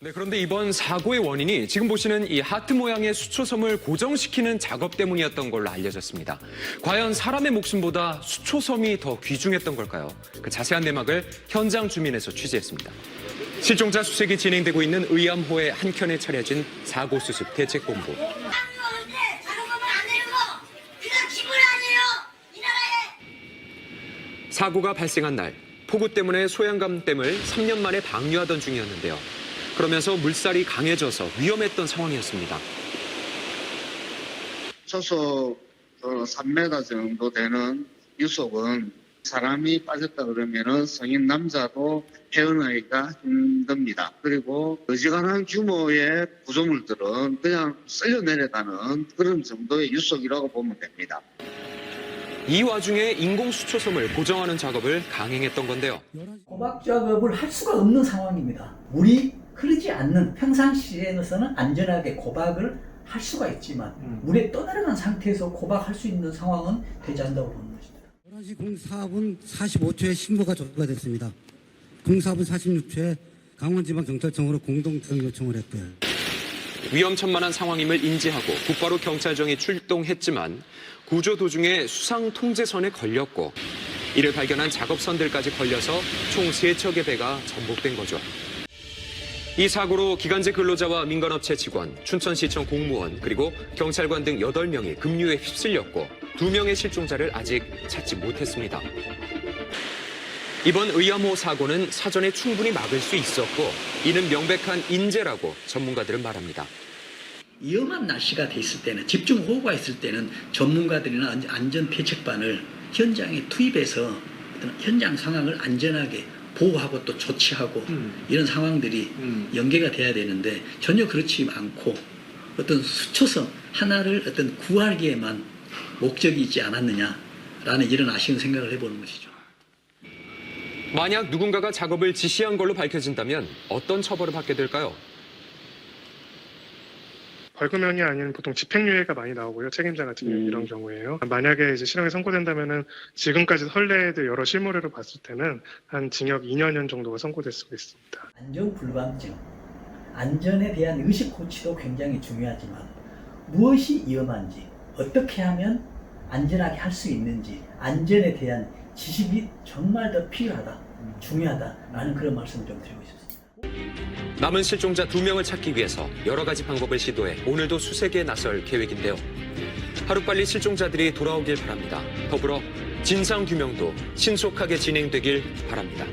네, 그런데 이번 사고의 원인이 지금 보시는 이 하트 모양의 수초섬을 고정시키는 작업 때문이었던 걸로 알려졌습니다. 과연 사람의 목숨보다 수초섬이 더 귀중했던 걸까요? 그 자세한 내막을 현장 주민에서 취재했습니다. 실종자 수색이 진행되고 있는 의암호의 한켠에 차려진 사고 수습 대책본부. 사고가 발생한 날, 폭우 때문에 소양강댐을 3년 만에 방류하던 중이었는데요. 그러면서 물살이 강해져서 위험했던 상황이었습니다. 초속 3m 정도 되는 유속은 사람이 빠졌다 그러면은 성인 남자도 헤어나기가 힘듭니다. 그리고 어지간한 규모의 구조물들은 그냥 쓸려 내려가는 그런 정도의 유속이라고 보면 됩니다. 이 와중에 인공수초섬을 고정하는 작업을 강행했던 건데요. 고박 작업을 할 수가 없는 상황입니다. 물이 흐르지 않는 평상시에서는 안전하게 고박을 할 수가 있지만 물에 떠내려간 상태에서 고박할 수 있는 상황은 되지 않는다고 보는 것입니다. 11시 04분 45초에 신고가 접수가 됐습니다. 04분 46초에 강원지방경찰청으로 공동대응 요청을 했고요. 위험천만한 상황임을 인지하고 곧바로 경찰청이 출동했지만 구조 도중에 수상 통제선에 걸렸고 이를 발견한 작업선들까지 걸려서 총 3척의 배가 전복된 거죠. 이 사고로 기간제 근로자와 민간업체 직원, 춘천시청 공무원, 그리고 경찰관 등 8명이 급류에 휩쓸렸고 2명의 실종자를 아직 찾지 못했습니다. 이번 의암호 사고는 사전에 충분히 막을 수 있었고 이는 명백한 인재라고 전문가들은 말합니다. 위험한 날씨가 돼 있을 때는 집중호우가 있을 때는 전문가들이나 안전대책반을 현장에 투입해서 어떤 현장 상황을 안전하게 보호하고 또 조치하고 이런 상황들이 연계가 돼야 되는데 전혀 그렇지 않고 어떤 수초섬 하나를 어떤 구하기에만 목적이 있지 않았느냐라는 이런 아쉬운 생각을 해보는 것이죠. 만약 누군가가 작업을 지시한 걸로 밝혀진다면 어떤 처벌을 받게 될까요? 벌금형이 아닌 보통 집행유예가 많이 나오고요. 책임자 같은 경우 이런 경우에요. 만약에 이제 실형이 선고된다면은 지금까지 선례들 여러 실무례로 봤을 때는 한 징역 2년 정도가 선고될 수가 있습니다. 안전불감증, 안전에 대한 의식 고취도 굉장히 중요하지만 무엇이 위험한지, 어떻게 하면 안전하게 할 수 있는지 안전에 대한 지식이 정말 더 필요하다, 중요하다라는 그런 말씀을 좀 드리고 싶습니다. 남은 실종자 2명을 찾기 위해서 여러 가지 방법을 시도해 오늘도 수색에 나설 계획인데요. 하루빨리 실종자들이 돌아오길 바랍니다. 더불어 진상규명도 신속하게 진행되길 바랍니다.